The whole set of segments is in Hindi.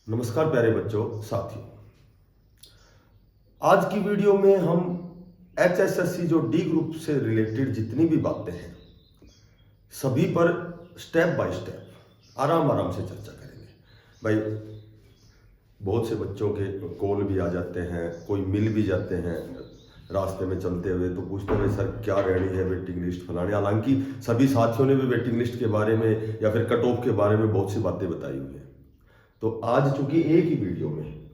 नमस्कार प्यारे बच्चों साथियों। आज की वीडियो में हम HSSC जो डी ग्रुप से रिलेटेड जितनी भी बातें हैं सभी पर स्टेप बाय स्टेप आराम आराम से चर्चा करेंगे। भाई बहुत से बच्चों के कॉल भी आ जाते हैं, कोई मिल भी जाते हैं रास्ते में चलते हुए, तो पूछते हैं सर क्या रहनी है वेटिंग लिस्ट फलाने। हालांकि सभी साथियों ने भी वेटिंग लिस्ट के बारे में या फिर कट ऑफ के बारे में बहुत सी बातें बताई हुई हैं। तो आज चूंकि एक ही वीडियो में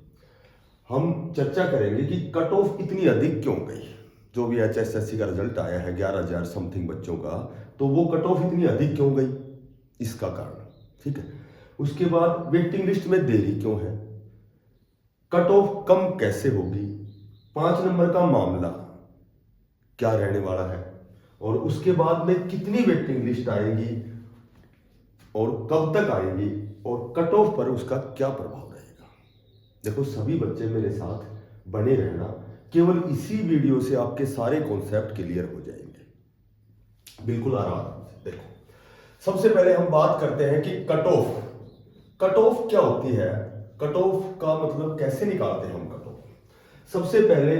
हम चर्चा करेंगे कि कट ऑफ इतनी अधिक क्यों गई। जो भी HSSC का रिजल्ट आया है 11,000 समथिंग बच्चों का, तो वो कट ऑफ इतनी अधिक क्यों गई, इसका कारण, ठीक है। उसके बाद वेटिंग लिस्ट में देरी क्यों है, कट ऑफ कम कैसे होगी, 5 नंबर का मामला क्या रहने वाला है, और उसके बाद में कितनी वेटिंग लिस्ट आएगी और कब तक आएगी, और कट ऑफ पर उसका क्या प्रभाव रहेगा। देखो सभी बच्चे मेरे साथ बने रहना, केवल इसी वीडियो से आपके सारे कॉन्सेप्ट क्लियर हो जाएंगे, बिल्कुल आराम से। देखो सबसे पहले हम बात करते हैं कि कट ऑफ। कट ऑफ क्या होती है, कट ऑफ का मतलब कैसे निकालते हैं हम कट ऑफ। सबसे पहले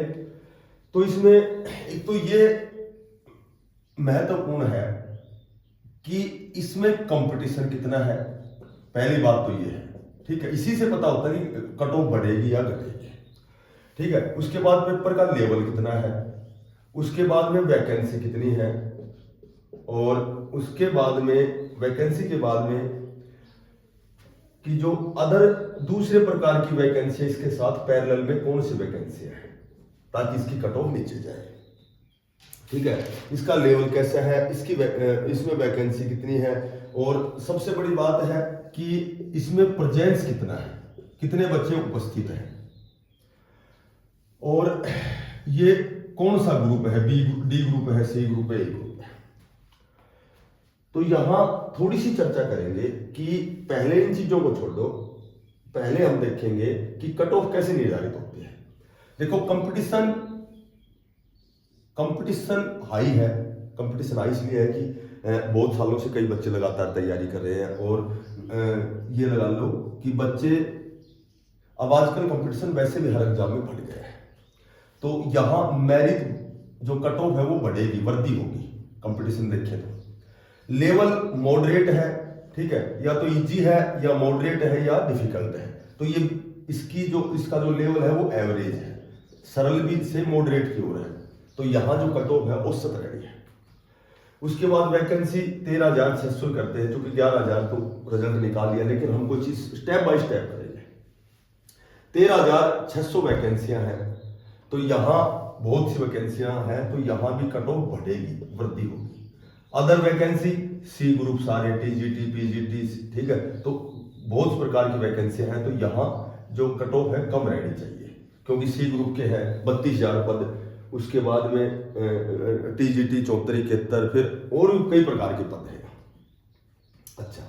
तो इसमें एक तो ये महत्वपूर्ण है कि इसमें कंपटीशन कितना है, पहली बात तो ये है, ठीक है। इसी से पता होता है कि कट ऑफ बढ़ेगी या घटेगी, ठीक है। उसके बाद पेपर का लेवल कितना है, उसके बाद में वैकेंसी कितनी है, और उसके बाद में वैकेंसी के बाद में कि जो अदर दूसरे प्रकार की वैकेंसी है इसके साथ पैरेलल में कौन सी वैकेंसी है, ताकि इसकी कट ऑफ नीचे जाए, ठीक है। इसका लेवल कैसा है, इसमें वैकेंसी कितनी है, और सबसे बड़ी बात है कि इसमें प्रेजेंस कितना है, कितने बच्चे उपस्थित हैं, और ये कौन सा ग्रुप है, डी ग्रुप है, सी ग्रुप है, ए ग्रुप है। तो यहां थोड़ी सी चर्चा करेंगे कि पहले इन चीजों को छोड़ दो, पहले हम देखेंगे कि कट ऑफ कैसे निर्धारित होती है। देखो कंपटीशन हाई है। कंपटीशन हाई इसलिए है कि बहुत सालों से कई बच्चे लगातार तैयारी कर रहे हैं, और ये लगा लो कि बच्चे अब आजकल कंपटीशन वैसे भी हर एग्जाम में बढ़ गया है, तो यहाँ मेरिट जो कट ऑफ है वो बढ़ेगी, वृद्धि होगी। कंपटीशन देखें तो लेवल मॉडरेट है, ठीक है, या तो इजी है या मॉडरेट है या डिफिकल्ट है। तो ये इसका जो लेवल है वो एवरेज है, सरल भी से मॉडरेट की ओर है। तो यहाँ जो कट ऑफ है औसत रही है। उसके बाद वैकेंसी 13,600 करते हैं, क्योंकि 11,000 तो रिजल्ट निकाल लिया, लेकिन हम कोई चीज स्टेप बाय स्टेप करेंगे। 13,600 वैकेंसियां हैं, तो यहाँ बहुत सी वैकेंसियां हैं, तो यहाँ भी कट ऑफ बढ़ेगी, वृद्धि होगी। अदर वैकेंसी सी ग्रुप सारे TGT PGT, ठीक है, तो बहुत प्रकार की वैकेंसियां हैं, तो यहाँ जो कट ऑफ है कम रहनी चाहिए, क्योंकि सी ग्रुप के हैं 32,000 पद, उसके बाद में TGT 74, 71, फिर और भी कई प्रकार के पद हैं। अच्छा,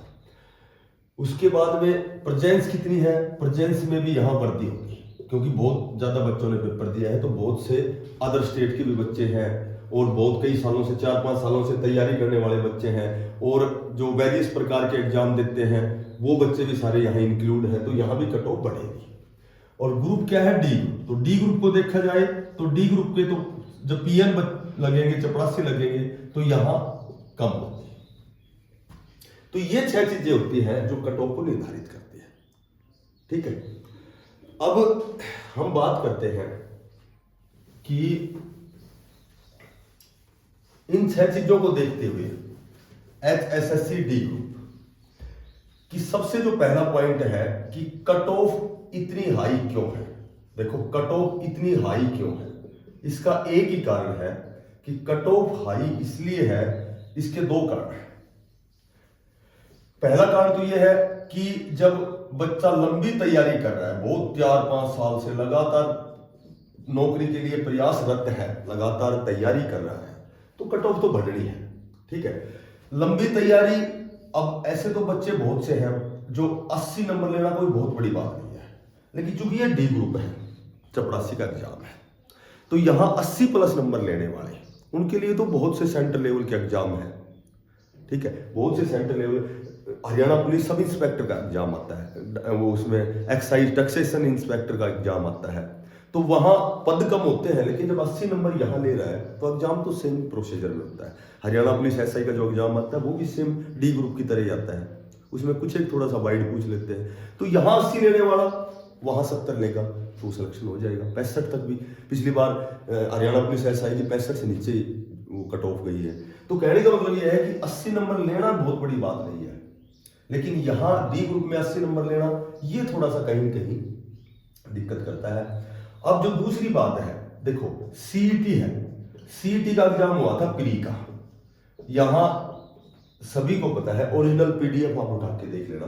उसके बाद में प्रेजेंस कितनी है, प्रेजेंस में भी यहाँ वृद्धि होगी, क्योंकि बहुत ज्यादा बच्चों ने पेपर दिया है, तो बहुत से अदर स्टेट के भी बच्चे हैं, और बहुत कई सालों से 4-5 सालों से तैयारी करने वाले बच्चे हैं, और जो वेरियस प्रकार के एग्जाम देते हैं वो बच्चे भी सारे यहाँ इंक्लूड है, तो यहाँ भी कट ऑफ बढ़ेगी। और ग्रुप क्या है, डी ग्रुप। तो डी ग्रुप को देखा जाए तो डी ग्रुप के तो जब PN लगेंगे, चपरासी लगेंगे, तो यहाँ कम होती है। तो ये 6 चीजें होती हैं जो कट ऑफ को निर्धारित करती है, ठीक है। अब हम बात करते हैं कि इन 6 चीजों को देखते हुए HSSC डी ग्रुप की सबसे जो पहला पॉइंट है कि कट ऑफ इतनी हाई क्यों है। देखो कट ऑफ इतनी हाई क्यों है, इसका एक ही कारण है कि कट ऑफ हाई इसलिए है, इसके 2 कारण हैं। पहला कारण तो यह है कि जब बच्चा लंबी तैयारी कर रहा है, बहुत 4-5 साल से लगातार नौकरी के लिए प्रयासरत है, लगातार तैयारी कर रहा है, तो कट ऑफ तो बढ़नी है, ठीक है। लंबी तैयारी, अब ऐसे तो बच्चे बहुत से हैं जो 80 नंबर लेना कोई बहुत बड़ी बात नहीं है, लेकिन चूंकि ये डी ग्रुप है, चपरासी का एग्जाम है, तो यहाँ 80+ नंबर लेने वाले उनके लिए तो बहुत से सेंटर लेवल के एग्जाम है, ठीक है। बहुत से centre level Haryana police sub inspector का एग्जाम आता है, वो उसमें एक्साइज टैक्सेशन इंस्पेक्टर का एग्जाम आता है, तो वहाँ पद कम होते हैं, लेकिन जब 80 नंबर यहाँ ले रहा है तो एग्जाम तो सेम प्रोसीजर में होता है। हरियाणा पुलिस एसआई का जो एग्जाम आता है वो भी सेम डी ग्रुप की तरह ही आता है, उसमें कुछ एक थोड़ा सा वाइड पूछ लेते हैं। तो यहाँ 80 लेने वाला वहाँ 70 लेगा तो सिलेक्शन हो जाएगा। 65 तक भी पिछली बार हरियाणा पुलिस एसआई की 65 से नीचे वो कट ऑफ गई है। तो कहने का मतलब ये है कि 80 नंबर लेना बहुत बड़ी बात नहीं है, लेकिन यहाँ डी ग्रुप में 80 नंबर लेना ये थोड़ा सा कहीं कहीं दिक्कत करता है। अब जो दूसरी बात है, देखो सीईटी है, सीईटी का एग्जाम हुआ था प्री का, यहां सभी को पता है, ओरिजिनल पीडीएफ आप उठा के देख लेना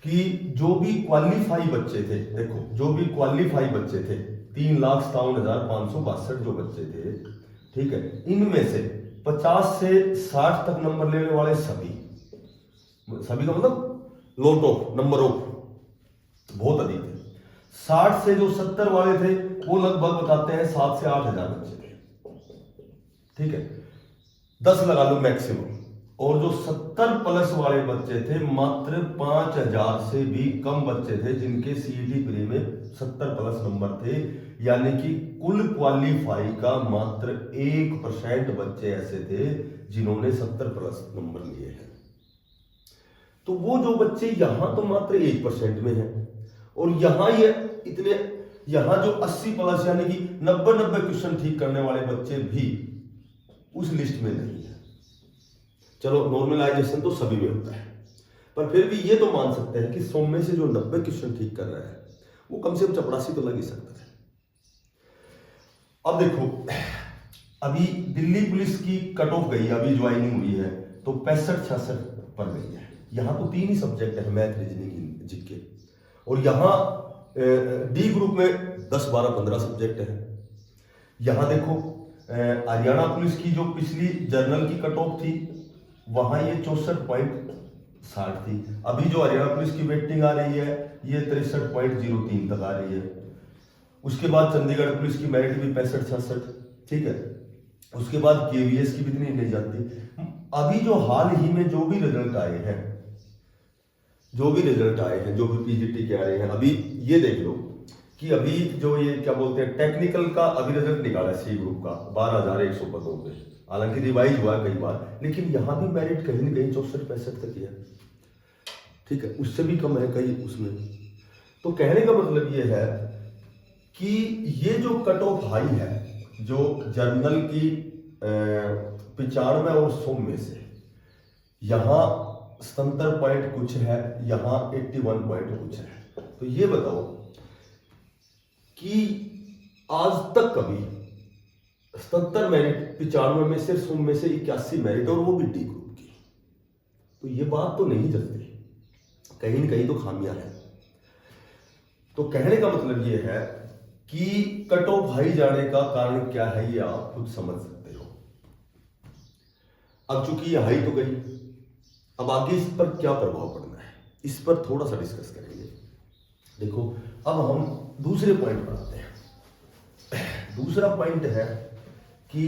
कि जो भी क्वालिफाई बच्चे थे, देखो जो भी क्वालिफाई बच्चे थे 3,57,562 जो बच्चे थे, ठीक है, इनमें से 50 से 60 तक नंबर लेने वाले सभी का मतलब लॉट ऑफ नंबर ऑफ बहुत अधिक थे। 60 से जो 70 वाले थे वो लगभग बताते हैं 7 से 8 हजार बच्चे थे, ठीक है, 10 लगा लो मैक्सिमम। और जो 70 प्लस वाले बच्चे थे मात्र 5,000 से भी कम बच्चे थे जिनके सीईटी प्री में 70 प्लस नंबर थे, यानी कि कुल क्वालिफाई का मात्र 1% बच्चे ऐसे थे जिन्होंने 70 प्लस नंबर लिए हैं। तो वो जो बच्चे यहां तो मात्र 1% में है, और यहां ये इतने, यहां जो 80 प्लस यानी कि 90 क्वेश्चन ठीक करने वाले बच्चे भी उस लिस्ट में नहीं है। चलो नॉर्मलाइजेशन तो सभी में होता है, पर फिर भी ये तो मान सकते हैं कि 100 में से जो 90 क्वेश्चन ठीक कर रहा है वो कम से कम चपरासी तो लग ही सकता है। अब देखो, अभी दिल्ली पुलिस की कट ऑफ गई, अभी ज्वाइनिंग हुई है तो 65-66 पर गई है। यहाँ तो 3 ही सब्जेक्ट है, मैथ रीजनिंग जीके, और यहाँ डी ग्रुप में 10, 12, 15 सब्जेक्ट है। यहाँ देखो हरियाणा पुलिस की जो पिछली जर्नल की कट ऑफ थी वहां ये 64.60 थी, अभी जो हरियाणा पुलिस की वेटिंग आ रही है ये 63.03 तक आ रही है। उसके बाद चंडीगढ़ पुलिस की मेरिट भी 65-66, ठीक है, उसके बाद केवीएस की भी इतनी नहीं जाती। अभी जो हाल ही में जो भी रिजल्ट आए हैं, जो भी पीजीटी के आए हैं, अभी ये देख लो कि अभी जो ये क्या बोलते हैं टेक्निकल का अभी रिजल्ट निकाला है सी ग्रुप का 12,100 पदों पे, हालांकि रिवाइज हुआ कई बार, लेकिन यहां भी मेरिट कहीं न कहीं 64-65 तक ही है, ठीक है, उससे भी कम है कहीं उसमें। तो कहने का मतलब ये है कि ये जो कट ऑफ हाई है, जो जर्नल की 95 और 100 में से यहाँ 77 पॉइंट कुछ है, यहाँ 81 पॉइंट कुछ है। तो ये बताओ कि आज तक कभी 77 मेरिट 95 में से 100 में से 81 मेरिट, और वो भी डी ग्रुप की, तो ये बात तो नहीं जचती, कहीं न कहीं तो खामियां हैं। तो कहने का मतलब ये है कि कट ऑफ हाई जाने का कारण क्या है ये आप खुद समझ सकते हो। अब चूंकि ये हाई तो गई, अब आगे इस पर क्या प्रभाव पड़ना है इस पर थोड़ा सा डिस्कस करेंगे। देखो अब हम दूसरे पॉइंट पर आते हैं। दूसरा पॉइंट है कि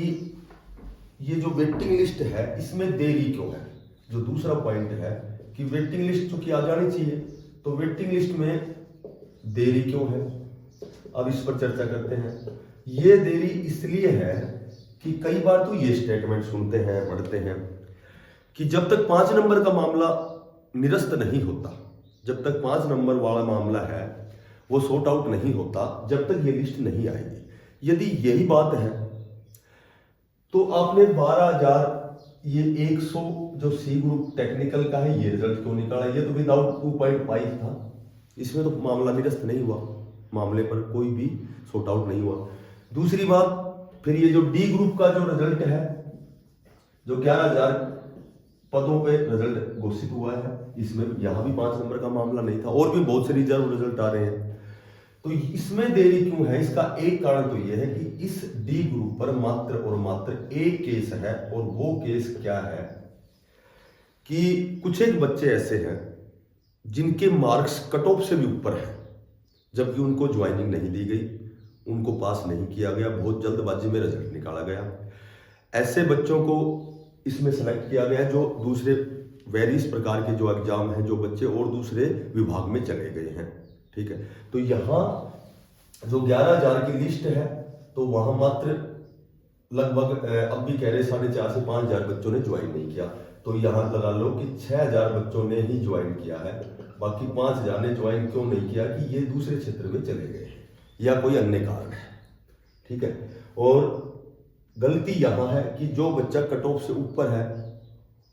ये जो वेटिंग लिस्ट है इसमें देरी क्यों है। जो दूसरा पॉइंट है कि वेटिंग लिस्ट चूंकि आ जानी चाहिए, तो वेटिंग लिस्ट में देरी क्यों है, अब इस पर चर्चा करते हैं। ये देरी इसलिए है कि कई बार तो ये स्टेटमेंट सुनते हैं, पढ़ते हैं कि जब तक 5 नंबर का मामला निरस्त नहीं होता, जब तक 5 नंबर वाला मामला है वो सॉर्ट आउट नहीं होता, जब तक ये लिस्ट नहीं आएगी। यदि यही बात है तो आपने 12,000 ये 100 जो सी ग्रुप टेक्निकल का है ये रिजल्ट क्यों निकाला। ये तो विदाउट 2.5 था, इसमें तो मामला निरस्त नहीं हुआ, मामले पर कोई भी सॉर्ट आउट नहीं हुआ। दूसरी बात, फिर ये जो डी ग्रुप का जो रिजल्ट है, जो 11,000 पदों पे रिजल्ट घोषित हुआ है, इसमें यहां भी 5 नंबर का मामला नहीं था, और भी बहुत से रिजर्व रिजल्ट आ रहे हैं। तो इसमें देरी क्यों है, इसका एक कारण तो यह है कि इस डी ग्रुप पर मात्र और मात्र एक केस है, और वो केस क्या है कि कुछ एक बच्चे ऐसे हैं जिनके मार्क्स कट ऑफ से भी ऊपर है, जबकि उनको ज्वाइनिंग नहीं दी गई, उनको पास नहीं किया गया, बहुत जल्दबाजी में रिजल्ट निकाला गया। ऐसे बच्चों को इसमें सेलेक्ट किया गया जो दूसरे वेरियस प्रकार के जो एग्जाम हैं, जो बच्चे और दूसरे विभाग में चले गए हैं, ठीक है। तो यहाँ जो 11,000 की लिस्ट है, तो वहाँ मात्र लगभग अब भी कह रहे 4,500 से 5,000 बच्चों ने ज्वाइन नहीं किया। तो यहाँ लगा लो कि 6,000 बच्चों ने ही ज्वाइन किया है, बाकी 5,000 ने ज्वाइन क्यों नहीं किया कि ये दूसरे क्षेत्र में चले गए या कोई अन्य कारण है, ठीक है। और गलती यहाँ है कि जो बच्चा कट ऑफ से ऊपर है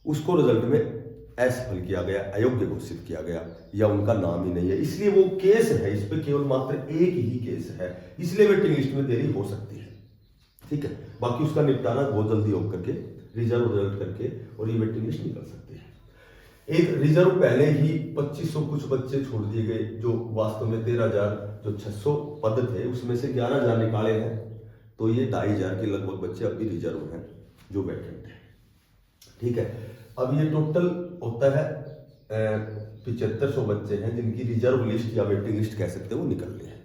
उसको रिजल्ट में असफल किया गया, अयोग्य घोषित किया गया, या उनका नाम ही नहीं है, इसलिए वो केस है, इस पे केवल मात्र एक ही केस है, इसलिए वेटिंग लिस्ट में देरी हो सकती है, ठीक है। बाकी उसका निपटारा बहुत जल्दी होकर के रिजर्व रिजल्ट करके और ये वेटिंग लिस्ट निकल सकती है। एक रिजर्व पहले ही 2500 कुछ बच्चे छोड़ दिए गए, जो वास्तव में 13,000 जो 600 पद थे उसमें से 11,000 निकाले हैं, तो ये 2,500 के लगभग बच्चे अभी रिजर्व हैं जो वैकेंट है, ठीक है। अब ये टोटल होता है 7500 बच्चे हैं जिनकी रिजर्व लिस्ट या वेटिंग लिस्ट कह सकते हैं वो निकल रही है।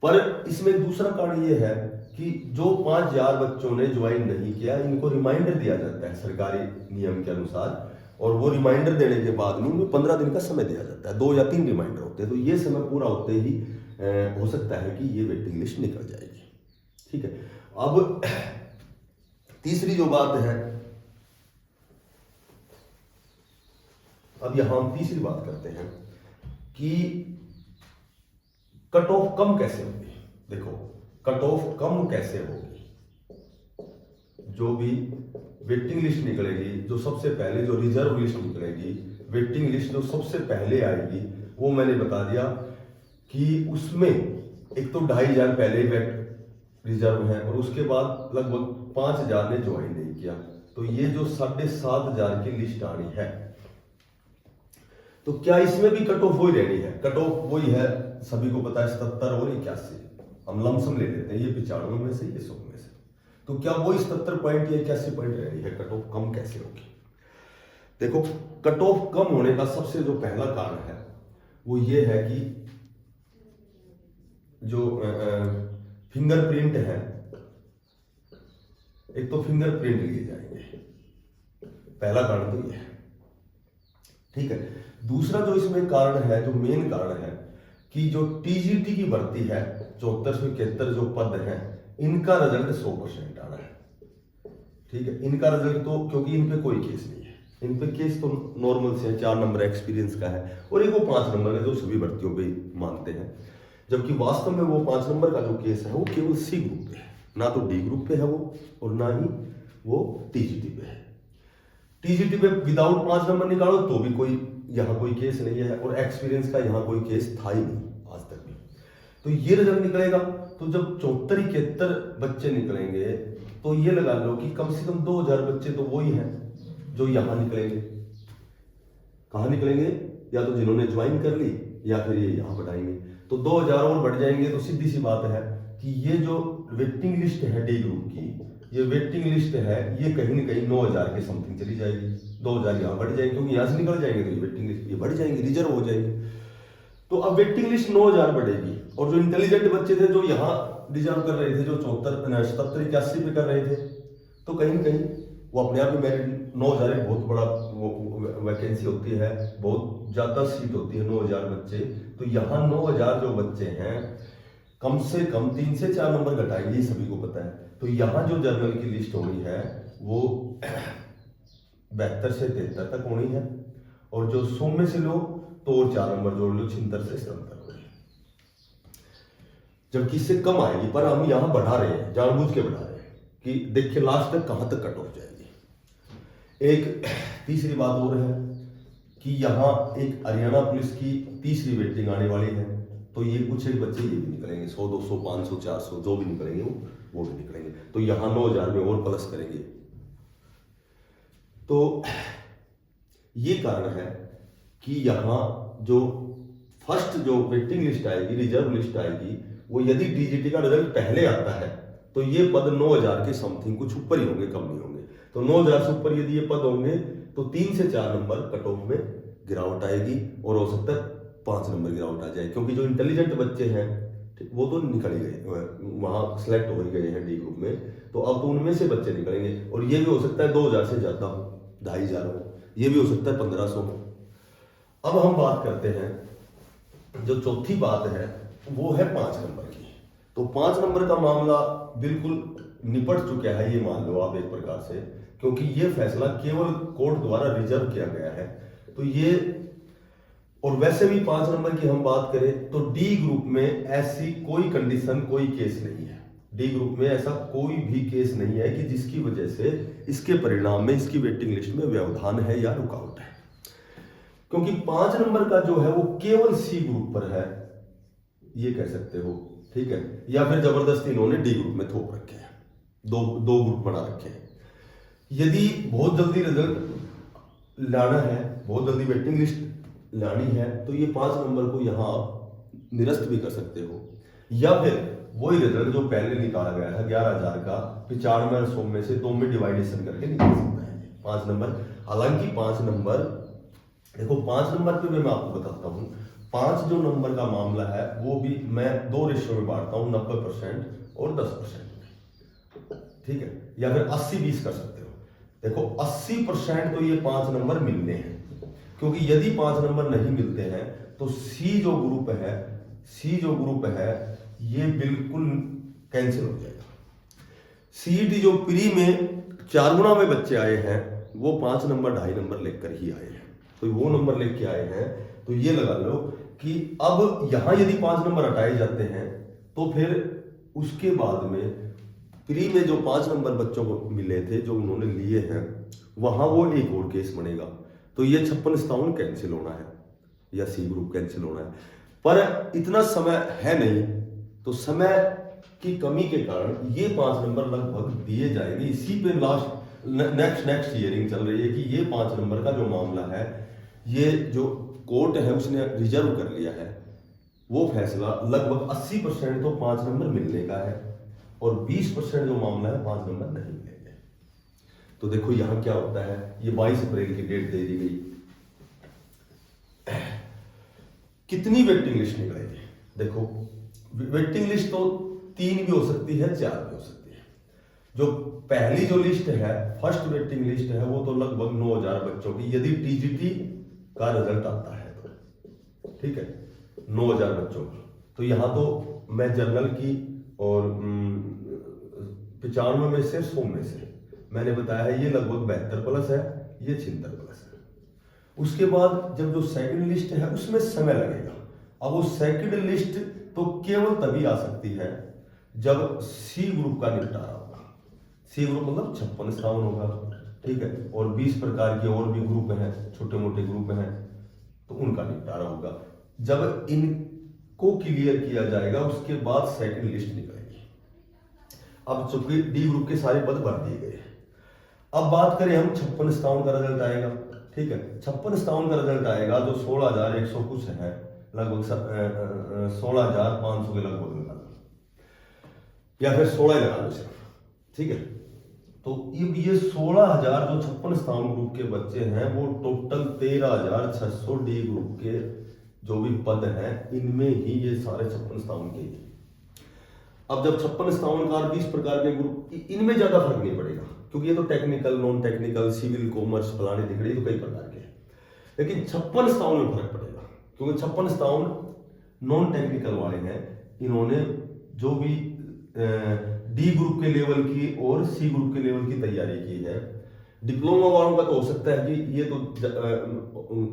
पर इसमें दूसरा कारण ये है कि जो 5,000 बच्चों ने ज्वाइन नहीं किया, इनको रिमाइंडर दिया जाता है सरकारी नियम के अनुसार, और वो रिमाइंडर देने के बाद में उन्हें 15 दिन का समय दिया जाता है, 2 या 3 रिमाइंडर होते हैं, तो ये समय पूरा होते ही हो सकता है कि ये वेटिंग लिस्ट निकल जाएगी, ठीक है। अब तीसरी जो बात है, अब यहां हम तीसरी बात करते हैं कि कट ऑफ कम कैसे होगी। देखो, कट ऑफ कम कैसे होगी, जो भी वेटिंग लिस्ट निकलेगी, जो सबसे पहले जो रिजर्व लिस्ट निकलेगी, वेटिंग लिस्ट जो सबसे पहले आएगी, वो मैंने बता दिया कि उसमें एक तो 2,500 पहले रिजर्व है और उसके बाद लगभग 5,000 ने ज्वाइन नहीं किया, तो ये जो 7,500 की लिस्ट आनी है, तो क्या इसमें भी कट ऑफ वही रहनी है? कट ऑफ वही है, सभी को पता है 77 और 81, हम लमसम ले लेते हैं, ये 95 में से, ये 100 में से, तो क्या वही 77 पॉइंट या 81 पॉइंट रहनी है? कट ऑफ कम कैसे होगी? देखो, कट ऑफ कम होने का सबसे जो पहला कारण है वो ये है कि जो फिंगरप्रिंट है, एक तो फिंगरप्रिंट लिए जाएंगे, पहला कारण तो ये है, ठीक है। दूसरा जो इसमें कारण है, जो मेन कारण है कि जो टीजीटी की भर्ती है 7471 जो पद है, इनका रिजल्ट 100% आना है, ठीक है। इनका रिजल्ट तो, क्योंकि इन पे कोई केस नहीं है, इन पे केस तो नॉर्मल से 4 नंबर एक्सपीरियंस का है और एक वो 5 नंबर है जो सभी भर्तियों पे मानते हैं, जबकि वास्तव में वो 5 नंबर का जो केस है वो केवल सी ग्रुप पे है, ना तो डी ग्रुप पे है वो, और ना ही वो टीजीटी पे है। टीजीटी पे विदाउट 5 नंबर निकालो तो भी कोई यहाँ कोई केस नहीं है, और एक्सपीरियंस का यहाँ कोई केस था ही नहीं आज तक भी। तो ये रिजल्ट निकलेगा, तो जब 74-71 बच्चे निकलेंगे तो ये लगा लो कि कम से कम 2,000 बच्चे तो वही हैं जो यहाँ निकलेंगे। कहाँ निकलेंगे? या तो जिन्होंने ज्वाइन कर ली या फिर ये यहाँ बढ़ाएंगे, तो 2,000 और बढ़ जाएंगे। तो सीधी सी बात है कि ये जो वेटिंग लिस्ट है डी ग्रुप की, ये वेटिंग लिस्ट है, ये कहीं ना कहीं 9,000 के समथिंग चली जाएगी, 2,000 यहाँ बढ़ जाएंगे, क्योंकि यहाँ से निकल जाएंगे तो ये वेटिंग लिस्ट ये बढ़ जाएंगे, रिजर्व हो जाएंगे। तो अब वेटिंग लिस्ट 9,000 बढ़ेगी, और जो इंटेलिजेंट बच्चे थे जो यहाँ रिजर्व कर रहे थे, जो 74-77-81 पे कर रहे थे, तो कहीं ना कहीं वो अपने आप में मेरिट 9,000 एक बहुत बड़ा वैकेंसी होती है, बहुत ज्यादा सीट होती है 9,000 बच्चे। तो यहाँ 9,000 जो बच्चे हैं, कम से कम 3 से 4 नंबर घटाएंगे, सभी को पता है। तो यहाँ जो जनरल की लिस्ट होनी है वो 72 से 73 तक होनी है, और जो 100 में से लो तो और 4 नंबर जोड़ लो, 76 से 77 होनी है, जबकि इससे कम आएगी। पर हम यहाँ बढ़ा रहे हैं, जानबूझ के बढ़ा रहे हैं कि देखिए लास्ट तक कहां तक कट ऑफ जाएगी। एक तीसरी बात और है कि यहाँ एक हरियाणा पुलिस की तीसरी वेटिंग आने वाली है, तो ये कुछ एक बच्चे ये भी निकलेंगे, 100, 200, 500, 400 जो भी निकलेंगे वो भी निकलेंगे, तो यहाँ 9,000 में और प्लस करेंगे। तो ये कारण है कि यहाँ जो फर्स्ट जो वेटिंग लिस्ट आएगी, रिजर्व लिस्ट आएगी, वो यदि टीजीटी का रिजल्ट पहले आता है तो ये पद 9,000 के समथिंग कुछ ऊपर ही होंगे, कम नहीं होंगे। तो 9,000 से ऊपर यदि ये पद होंगे तो 3 से 4 नंबर कट ऑफ में गिरावट आएगी, और हो सकता है 5 नंबर गिरावट आ जाए, क्योंकि जो इंटेलिजेंट बच्चे हैं वो तो निकल ही गए, वहां सेलेक्ट हो ही गए हैं डी ग्रुप में, तो अब तो उनमें से बच्चे निकलेंगे, और ये भी हो सकता है 2,000 से ज्यादा हो, 2,500 हो, ये भी हो सकता है 1500 हो। अब हम बात करते हैं, जो चौथी बात है वो है 5 नंबर की। तो 5 नंबर का मामला बिल्कुल निपट चुका है, ये मान लो आप एक प्रकार से, क्योंकि ये फैसला केवल कोर्ट द्वारा रिजर्व किया गया है। तो ये, और वैसे भी 5 नंबर की हम बात करें तो डी ग्रुप में ऐसी कोई कंडीशन, कोई केस नहीं है। डी ग्रुप में ऐसा कोई भी केस नहीं है कि जिसकी वजह से इसके परिणाम में, इसकी वेटिंग लिस्ट में व्यवधान है या रुकावट है, क्योंकि 5 नंबर का जो है वो केवल सी ग्रुप पर है, ये कह सकते हो, ठीक है। या फिर जबरदस्ती इन्होंने डी ग्रुप में थोप रखे हैं, दो ग्रुप बना रखे हैं। यदि बहुत जल्दी रिजल्ट लाना है, बहुत जल्दी वेटिंग लिस्ट लानी है, तो ये 5 नंबर को यहाँ आप निरस्त भी कर सकते हो, या फिर वही रिजल्ट जो पहले निकाला गया था 11,000 का 95 और 100 में से 2 में डिवाइडेशन करके निकाल सकता है 5 नंबर। हालांकि 5 नंबर, देखो 5 नंबर पे मैं आपको बताता हूँ, 5 जो नंबर का मामला है वो भी मैं 2 रेशियो में बांटता हूँ, 90% और 10%, ठीक है। या फिर 80-20 कर सकते हो। देखो 80% तो ये 5 नंबर मिलने हैं, क्योंकि यदि 5 नंबर नहीं मिलते हैं तो सी जो ग्रुप है ये बिल्कुल कैंसिल हो जाएगा। सीईटी जो प्री में 4 गुना में बच्चे आए हैं वो 5 नंबर 2.5 नंबर लेकर ही आए हैं, तो वो नंबर लेके आए हैं। तो ये लगा लो कि अब यहां यदि 5 नंबर हटाए जाते हैं तो फिर उसके बाद में प्री में जो 5 नंबर बच्चों को मिले थे, जो उन्होंने लिए हैं, वहां वो एक और केस बनेगा। तो ये 56-57 कैंसिल होना है या सी ग्रुप कैंसिल होना है, पर इतना समय है नहीं, तो समय की कमी के कारण ये 5 नंबर लगभग दिए जाएंगे। इसी पे नेक्स्ट हियरिंग चल रही है कि ये 5 नंबर का जो मामला है, ये जो कोर्ट है उसने रिजर्व कर लिया है, वो फैसला लगभग 80% तो 5 नंबर मिलने का है, और 20% जो मामला है 5 नंबर नहीं मिलेंगे। तो देखो यहां क्या होता है, ये 22 अप्रैल की डेट दे दी गई, कितनी वेटिंग लिस्ट निकलेगी? देखो वेटिंग लिस्ट तो 3 भी हो सकती है, 4 भी हो सकती है। जो पहली जो लिस्ट है, फर्स्ट वेटिंग लिस्ट है, वो तो लगभग 9,000 बच्चों की, यदि टीजीटी का रिजल्ट आता है तो, ठीक है, 9,000 बच्चों की। तो यहां तो मैं जनरल की और 95 में से 100 में से मैंने बताया है, ये लगभग 72 प्लस है, ये 76 प्लस है। उसके बाद जब जो सेकंड लिस्ट है उसमें समय लगेगा। अब वो सेकंड लिस्ट तो केवल तभी आ सकती है जब सी ग्रुप का निपटारा होगा। सी ग्रुप मतलब 56-57 होगा, ठीक है, और 20 प्रकार के और भी ग्रुप हैं, छोटे मोटे ग्रुप हैं, तो उनका निपटारा होगा। जब इनको क्लियर किया जाएगा उसके बाद सेकंड लिस्ट निकलेगी। अब चूंकि डी ग्रुप के सारे पद भर दिए गए हैं, अब बात करें हम 56-57 का रिजल्ट आएगा, ठीक है। 56-57 का रिजल्ट आएगा जो 16,100 कुछ है, लगभग 16,500 के लगभग लगा लो, या फिर 16 लगा लो सिर्फ, ठीक है। तो ये 16,000 जो 56-57 ग्रुप के बच्चे हैं, वो टोटल 13,600 डी ग्रुप के जो भी पद हैं, इनमें ही ये सारे 56-57 के ही। अब जब 56-57 का 20 प्रकार के ग्रुप, इनमें ज्यादा फर्क नहीं पड़ेगा, क्योंकि ये तो technical, non technical, civil, commerce, फलाने दिख रही, तो कई प्रकार के हैं। लेकिन 56-57 में फर्क पड़ेगा, क्योंकि 56-57 नॉन टेक्निकल वाले हैं। इन्होंने जो भी डी ग्रुप के लेवल की और सी ग्रुप के लेवल की तैयारी की है। डिप्लोमा वालों का तो हो सकता है कि ये तो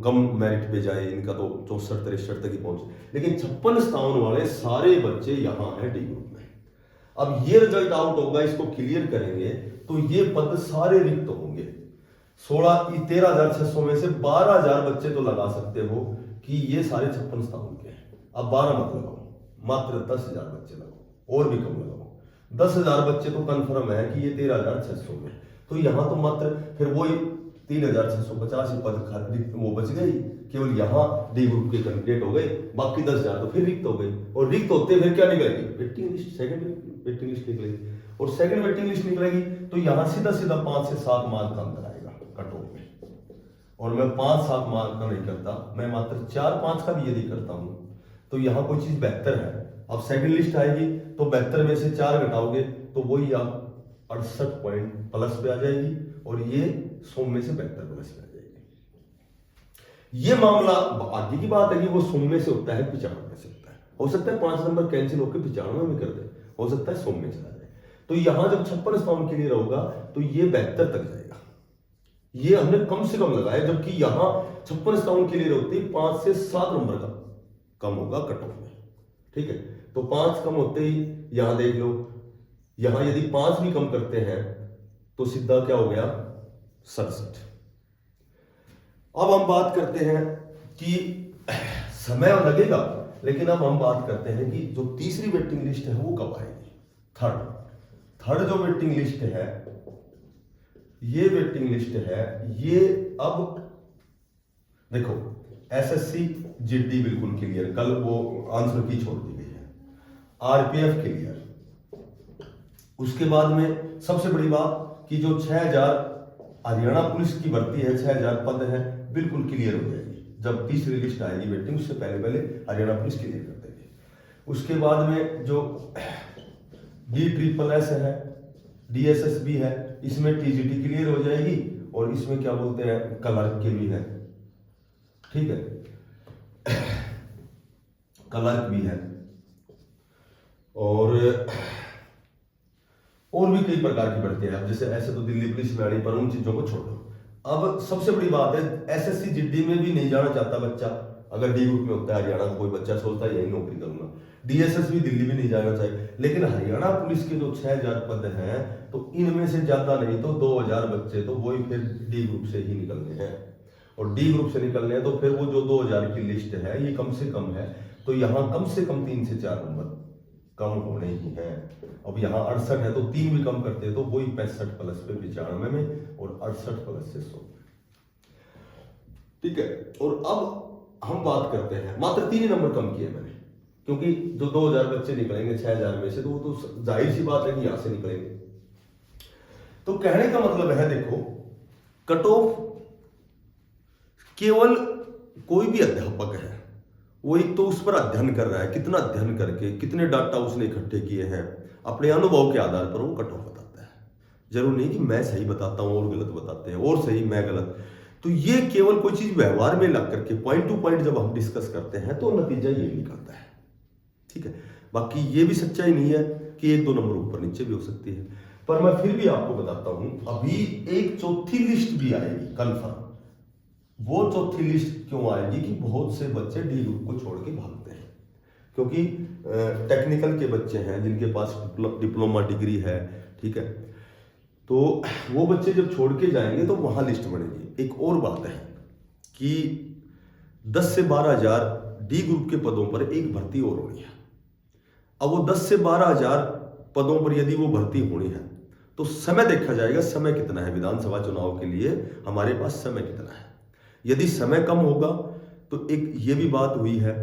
कम मेरिट पे जाए, इनका तो 64-63 तक ही पहुंचे, लेकिन 56-57 वाले सारे बच्चे यहाँ हैं डी ग्रुप में। अब ये रिजल्ट आउट होगा, इसको क्लियर करेंगे तो ये पद सारे रिक्त होंगे। 13,600 में से 12,000 बच्चे तो लगा सकते हो कि ये सारे 56-57 के हैं। अब 12 मत लगाओ, मात्र 10,000 बच्चे लगाओ, और भी कम लगाओ। 10,000 बच्चे तो कंफर्म है कि ये 13,600 में, तो यहां तो मात्र फिर वही 3,650 पद वो बच गई, केवल यहाँ डी ग्रुप के कैंडिडेट हो गए, बाकी 10,000 तो फिर रिक्त हो गए। और रिक्त होते फिर क्या निकलेगी? Waiting list, second waiting list निकलेगी। और सेकंड वेटिंग लिस्ट निकलेगी तो यहाँ सीधा 5 से 7 मार्क का अंतर आएगा कट ऑफ में। और मैं 5-7 मार्क का नहीं करता, मैं मात्र 4-5 का भी यदि करता हूं तो यहाँ कोई चीज बेहतर है। अब सेकंड लिस्ट आएगी तो 72 में से 4 घटाओगे तो वही आप 68 पॉइंट प्लस पे आ जाएगी, और ये 100 में से 72 प्लस पे आ जाएगी। ये मामला आगे की बात है कि वो 100 में से होता है 95 में से होता है। हो सकता है 5 नंबर कैंसिल होकर 95 में कर दे, हो सकता है 100 में चला जाए। तो यहां जब 56 स्थान क्लियर होगा तो ये 72 तक जाएगा। ये हमने कम से कम लगाया, जबकि यहां 56 स्थान क्लियर होती है 5 से 7 नंबर का कम होगा कट ऑफ में। ठीक है, तो 5 कम होते ही यहां देख लो, यहां यदि 5 भी कम करते हैं तो सीधा क्या हो गया 67। अब हम बात करते हैं कि समय लगेगा, लेकिन अब हम बात करते हैं कि जो तीसरी वेटिंग लिस्ट है वो कब आएगी। थर्ड जो वेटिंग लिस्ट है, ये वेटिंग लिस्ट है, ये अब देखो एसएससी जीडी बिल्कुल क्लियर, कल वो आंसर की छोड़ दी गई है, आरपीएफ क्लियर। उसके बाद में सबसे बड़ी बात कि जो 6000 हरियाणा पुलिस की भर्ती है, 6000 पद है, बिल्कुल क्लियर हो जाएगी। जब तीसरी लिस्ट आएगी वेटिंग, उससे पहले हरियाणा पुलिस क्लियर कर देगी। उसके बाद में जो DSSS है, DSSB है, इसमें TGT क्लियर हो जाएगी, और इसमें क्या बोलते हैं क्लर्क के भी है। ठीक है, क्लर्क भी है, और भी कई प्रकार की भर्तियां हैं। जैसे ऐसे तो दिल्ली पुलिस में आ रही, पर उन चीजों को छोड़ो। अब सबसे बड़ी बात है, एसएससी जीडी में भी नहीं जाना चाहता बच्चा। अगर डी ग्रुप में होता है हरियाणा का कोई बच्चा, सोचता है यही नौकरी करूंगा। DSS भी दिल्ली भी नहीं जाना चाहिए, लेकिन हरियाणा पुलिस के जो 6000 पद हैं, तो इनमें से ज्यादा नहीं तो 2000 बच्चे तो वही फिर डी ग्रुप से ही निकलने हैं। और डी ग्रुप से निकलने हैं तो फिर वो जो 2000 की लिस्ट है ये कम से कम है, तो यहाँ कम से कम 3 से 4 नंबर कम होने ही हैं। अब यहाँ 68 है, तो 3 भी कम करते हैं तो वही 65 प्लस पे 95 में, और 68 प्लस से 100। ठीक है, और अब हम बात करते हैं, मात्र 3 ही नंबर कम किए मैंने, क्योंकि जो 2000 बच्चे निकलेंगे 6000 में से, तो वो तो जाहिर सी बात है कि यहां से निकलेंगे। तो कहने का मतलब है, देखो कट ऑफ केवल कोई भी अध्यापक है वो एक तो उस पर अध्ययन कर रहा है, कितना अध्ययन करके कितने डाटा उसने इकट्ठे किए हैं, अपने अनुभव के आधार पर वो कट ऑफ बताता है। जरूर नहीं कि मैं सही बताता हूं और गलत बताते हैं, और सही मैं गलत। तो ये केवल कोई चीज व्यवहार में ला करके पॉइंट टू पॉइंट जब हम डिस्कस करते हैं तो नतीजा ये निकलता है। ठीक है, बाकी ये भी सच्चाई नहीं है कि 1-2 नंबर ऊपर नीचे भी हो सकती है। पर मैं फिर भी आपको बताता हूं, अभी एक चौथी लिस्ट भी आएगी कंफर्म। वो चौथी लिस्ट क्यों आएगी कि बहुत से बच्चे डी ग्रुप को छोड़ के भागते हैं, क्योंकि टेक्निकल के बच्चे हैं जिनके पास डिप्लोमा डिग्री है। ठीक है, तो वो बच्चे जब छोड़ के जाएंगे तो वहां लिस्ट बनेगी। एक और बात है कि 10 से 12 हजार डी ग्रुप के पदों पर एक भर्ती और होनी है। अब वो 10 से 12 हजार पदों पर यदि वो भर्ती होनी है तो समय देखा जाएगा, समय कितना है विधानसभा चुनाव के लिए, हमारे पास समय कितना है। यदि समय कम होगा तो एक ये भी बात हुई है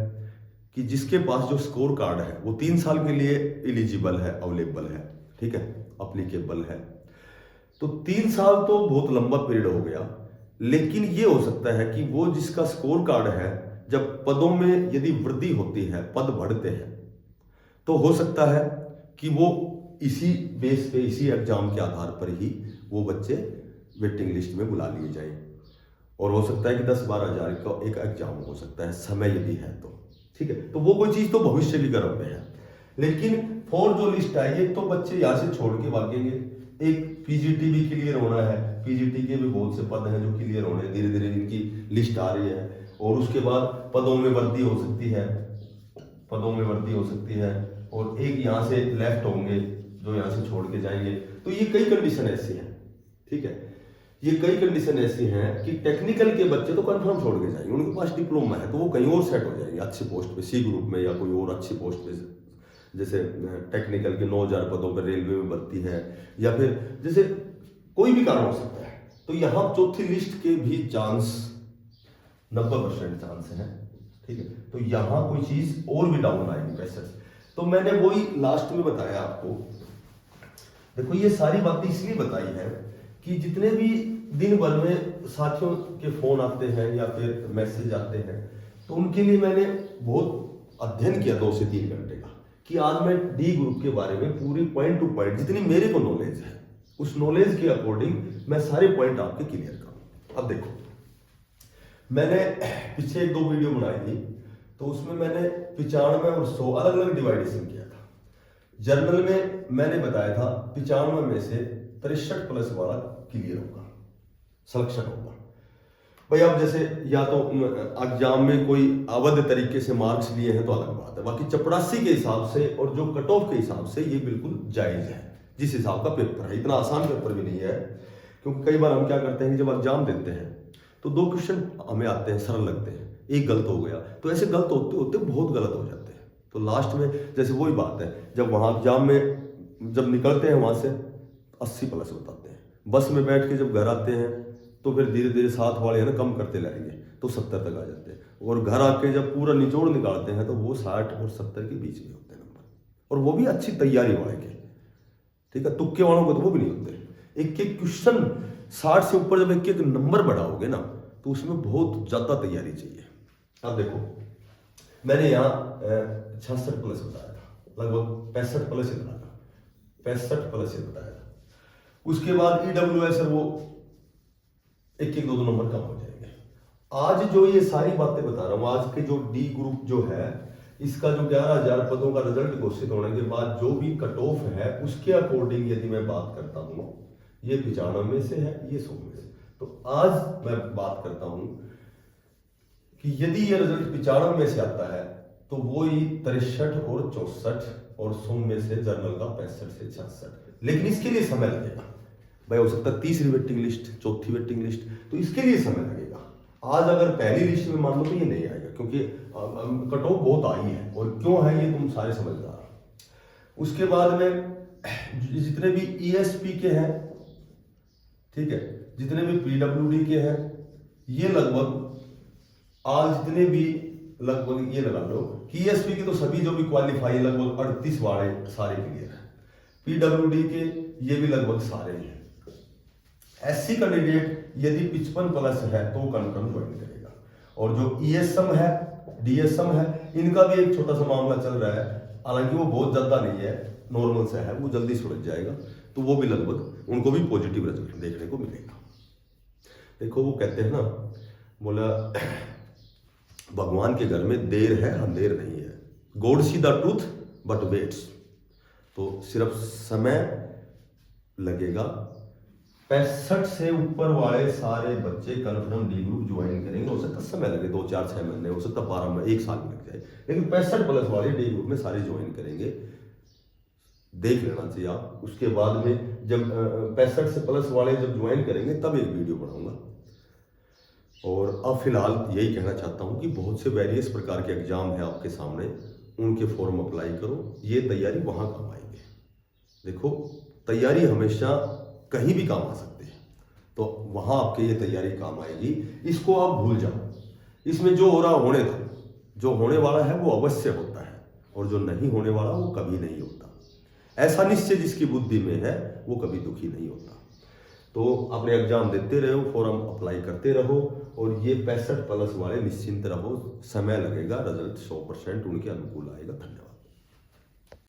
कि जिसके पास जो स्कोर कार्ड है वो 3 साल के लिए एलिजिबल है, अवेलेबल है, ठीक है, अप्लीकेबल है। तो 3 साल तो बहुत लंबा पीरियड हो गया, लेकिन ये हो सकता है कि वो जिसका स्कोर कार्ड है, जब पदों में यदि वृद्धि होती है, पद बढ़ते हैं, तो हो सकता है कि वो इसी बेस पे, इसी एग्जाम के आधार पर ही वो बच्चे वेटिंग लिस्ट में बुला लिए जाए। और हो सकता है कि 10-12 हजार का एक एग्जाम हो सकता है, समय यदि है तो। ठीक है, तो वो कोई चीज तो भविष्य की गर्भ में है। लेकिन फॉर जो लिस्ट आई, एक तो बच्चे यहाँ से छोड़ के भागेंगे, एक पीजीटी भी क्लियर होना है, पीजीटी के भी बहुत से पद हैं जो क्लियर होने, धीरे धीरे इनकी लिस्ट आ रही है। और उसके बाद पदों में वृद्धि हो सकती है, पदों में वृद्धि हो सकती है, और एक यहाँ से लेफ्ट होंगे जो यहाँ से छोड़ के जाएंगे। तो ये कई कंडीशन ऐसी हैं, ठीक है, ये कई कंडीशन ऐसी हैं कि टेक्निकल के बच्चे तो कंफर्म छोड़ के जाएंगे, उनके पास डिप्लोमा है तो वो कहीं और सेट हो जाएंगे अच्छी पोस्ट पे, सी ग्रुप में या कोई और अच्छी पोस्ट पे। जैसे टेक्निकल के 9000 पदों पर रेलवे में भर्ती है, या फिर जैसे कोई भी कारण हो सकता है। तो यहाँ चौथी लिस्ट के भी चांस 90% चांस है, ठीक है। तो यहाँ कोई चीज और भी डाउन आएगी पैसे। तो मैंने वही लास्ट में बताया आपको। देखो ये सारी बातें इसलिए बताई है कि जितने भी दिन भर में साथियों के फोन आते हैं या फिर मैसेज आते हैं, तो उनके लिए मैंने बहुत अध्ययन किया 2 से 3 घंटे का, कि आज मैं डी ग्रुप के बारे में पूरी पॉइंट टू पॉइंट जितनी मेरे को नॉलेज है, उस नॉलेज के अकॉर्डिंग मैं सारे पॉइंट आपके क्लियर करूं। अब देखो, मैंने पीछे 1-2 वीडियो बनाई थी, तो उसमें मैंने 95 और 100 अलग अलग डिवाइडेशन किया था। जर्नल में मैंने बताया था 95 में से 63 प्लस वाला क्लियर होगा, सिलेक्शन होगा। भाई अब जैसे या तो एग्जाम में कोई अवैध तरीके से मार्क्स लिए हैं तो अलग बात है, बाकी चपरासी के हिसाब से और जो कट ऑफ के हिसाब से ये बिल्कुल जायज है। जिस हिसाब का पेपर है, इतना आसान पेपर भी नहीं है, क्योंकि कई बार हम क्या करते हैं कि जब एग्जाम देते हैं तो 2 क्वेश्चन हमें आते हैं, सरल लगते हैं, एक गलत हो गया, तो ऐसे गलत होते होते बहुत गलत हो जाते हैं। तो लास्ट में जैसे वही बात है, जब वहाँ एग्जाम में जब निकलते हैं वहाँ से 80 प्लस बताते हैं, बस में बैठ के जब घर आते हैं तो फिर धीरे धीरे साथ वाले है ना कम करते लाएंगे तो 70 तक आ जाते हैं, और घर आके जब पूरा निचोड़ निकालते हैं तो वो 60 और 70 के बीच में होते हैं नंबर, और वो भी अच्छी तैयारी वाले के। ठीक है, तुक्के वालों को तो वो भी नहीं होते। एक एक क्वेश्चन 60 से ऊपर जब एक एक नंबर बढ़ाओगे ना तो उसमें बहुत ज्यादा तैयारी चाहिए। अब देखो मैंने यहाँ 66 प्लस बताया था, लगभग 65 प्लस ही बताया था, 65 प्लस ही बताया था। उसके बाद EWS वो एक 2 नंबर कम हो जाएंगे। आज जो ये सारी बातें बता रहा हूँ, आज के जो डी ग्रुप जो है इसका जो 11,000 पदों का रिजल्ट घोषित होने के बाद जो भी कट ऑफ है उसके अकॉर्डिंग यदि मैं बात करता हूँ, ये 95 में से है, ये 100 में से, तो आज मैं बात करता हूं कि यदि ये रिजल्ट 95 में से आता है तो वो ही 63 और 64 और 100 में से जर्नल का 65 से 66। लेकिन इसके लिए समय लगेगा भाई, हो सकता है तीसरी वेटिंग लिस्ट, चौथी वेटिंग लिस्ट, तो इसके लिए समय लगेगा। आज अगर पहली लिस्ट में मान लो तो ये नहीं आएगा, क्योंकि कट ऑफ बहुत आई है, और क्यों है ये तुम सारे समझदार। उसके बाद में जितने भी ESP के हैं, ठीक है, जितने भी PWD के हैं, ये लगभग आज जितने भी लगभग ये लगा लो कि ESP के तो सभी जो भी क्वालिफाई लगभग 38 वाले सारे क्लियर है, PWD के ये भी लगभग सारे हैं। SC कैंडिडेट यदि 55 प्लस है तो कन्फर्म ज्वाइन करेगा, और जो ESM है, DSM है, इनका भी एक छोटा सा मामला चल रहा है, हालांकि वो बहुत ज्यादा नहीं है, नॉर्मल से है, वो जल्दी सुलझ जाएगा, तो वो भी लगभग उनको भी पॉजिटिव रिजल्ट देखने को मिलेगा। देखो वो कहते हैं ना, बोला भगवान के घर में देर है अंधेर नहीं है, God see the truth but weights, तो सिर्फ समय लगेगा। 65 से ऊपर वाले सारे बच्चे कन्फर्म डी ग्रुप ज्वाइन करेंगे, हो सकता समय लगे 2, 4, 6 महीने, हो सकता 12 महीने, 1 साल लग जाए, लेकिन 65 प्लस वाले डी ग्रुप में सारे ज्वाइन करेंगे। देख लेना चाहिए आप। उसके बाद में जब 65 से प्लस वाले जब ज्वाइन करेंगे तब एक वीडियो बनाऊंगा। और अब फिलहाल यही कहना चाहता हूं कि बहुत से वेरियस प्रकार के एग्जाम है आपके सामने, उनके फॉर्म अप्लाई करो, ये तैयारी वहां काम आएगी। देखो तैयारी हमेशा कहीं भी काम आ सकती है, तो वहां आपके ये तैयारी काम आएगी, इसको आप भूल जाओ। इसमें जो हो रहा होने दो, जो होने वाला है वो अवश्य होता है, और जो नहीं होने वाला वो कभी नहीं होता। ऐसा निश्चय जिसकी बुद्धि में है वो कभी दुखी नहीं होता। तो अपने एग्जाम देते रहो, फॉर्म अप्लाई करते रहो, और ये 65 प्लस वाले निश्चिंत रहो, समय लगेगा, रिजल्ट 100% उनके अनुकूल आएगा। धन्यवाद।